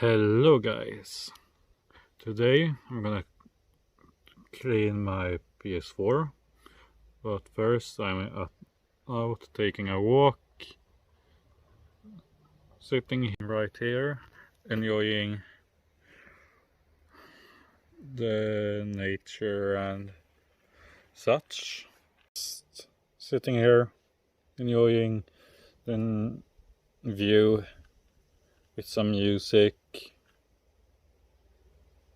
Hello guys, today I'm gonna clean my PS4, but first I'm out taking a walk, sitting right here, enjoying the nature and such. Just sitting here, enjoying the view with some music.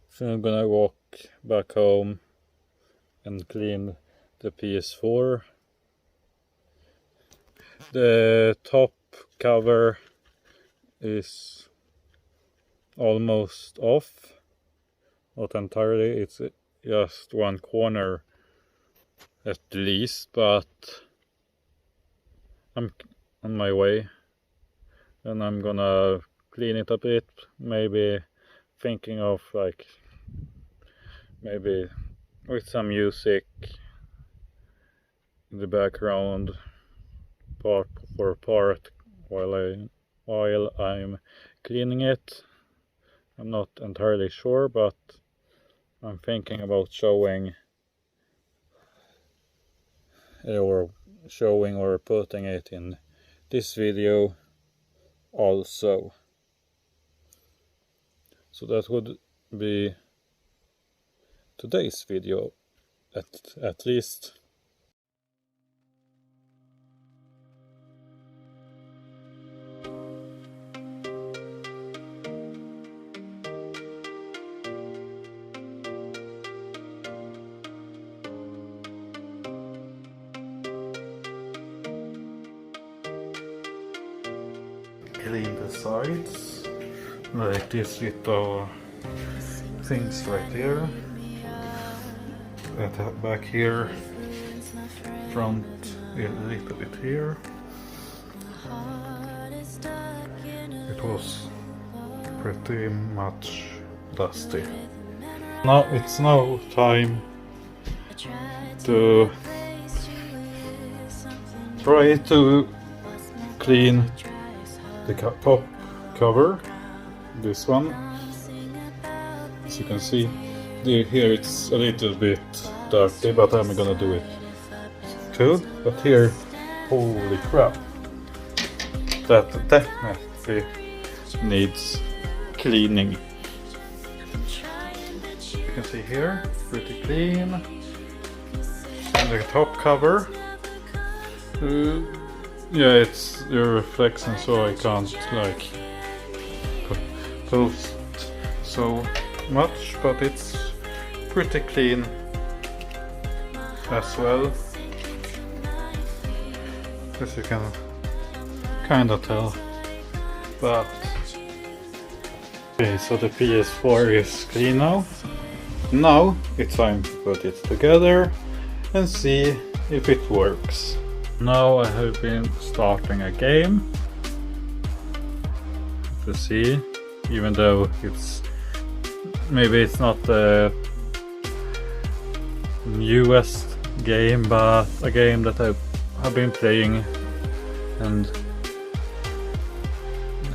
So I'm gonna walk back home and clean the PS4. The top cover is almost off, not entirely, it's just one corner at least, but I'm on my way and I'm gonna clean it a bit, maybe thinking of maybe with some music in the background part for part while I'm cleaning it. I'm not entirely sure, but I'm thinking about showing or putting it in this video also. So that would be today's video at least. Clean the sides, like these little things right here, back here, front a little bit here. It was pretty much dusty. Now it's now time to try to clean the top cover, this one. As you can see here it's a little bit dirty, but I'm gonna do it too. But here, holy crap, that definitely needs cleaning. You can see here, pretty clean. And the top cover, yeah, it's reflection, so I can't post so much, but it's pretty clean as well, as you can kinda tell. But okay, so the PS4 is clean now. Now it's time to put it together and see if it works. Now I have been starting a game to see, even though maybe it's not the newest game, but a game that I have been playing and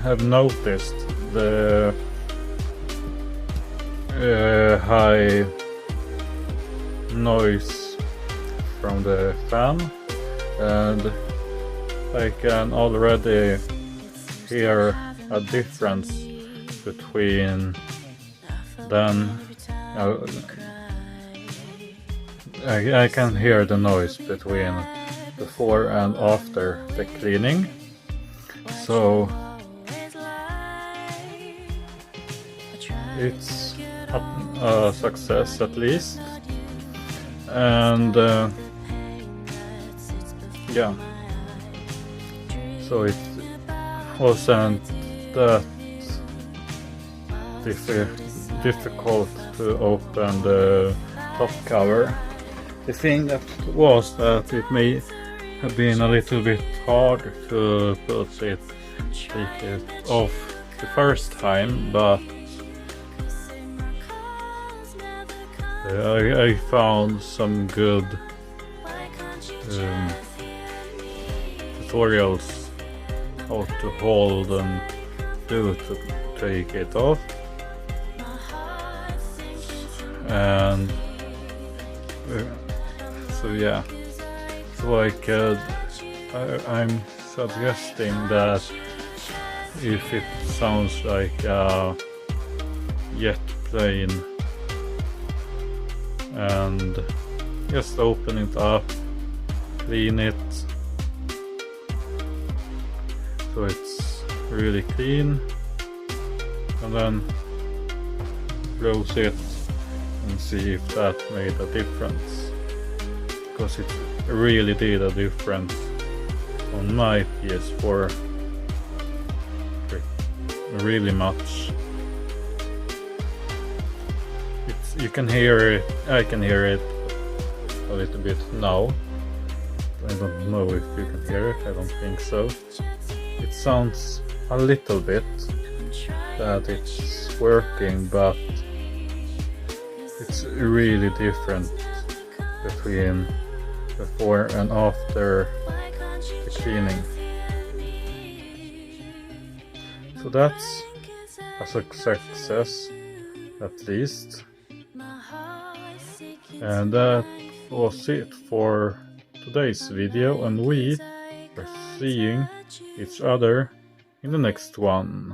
have noticed the high noise from the fan, and I can already hear a difference between them. I can hear the noise between before and after the cleaning, so it's a success at least. And yeah, so it wasn't that difficult to open the top cover. The thing that was that it may have been a little bit hard to take it off the first time, but I found some good tutorials how to hold and do to take it off, and so yeah, so I'm suggesting that if it sounds like a jet plane, and just open it up, clean it so it's really clean, and then close it and see if that made a difference, because it really did a difference on my PS4 really much. You can hear it, I can hear it a little bit now. I don't know if you can hear it, I don't think so. It sounds a little bit that it's working, but it's really different between before and after the cleaning. So that's a success, at least. And that was it for today's video, and we are seeing each other in the next one.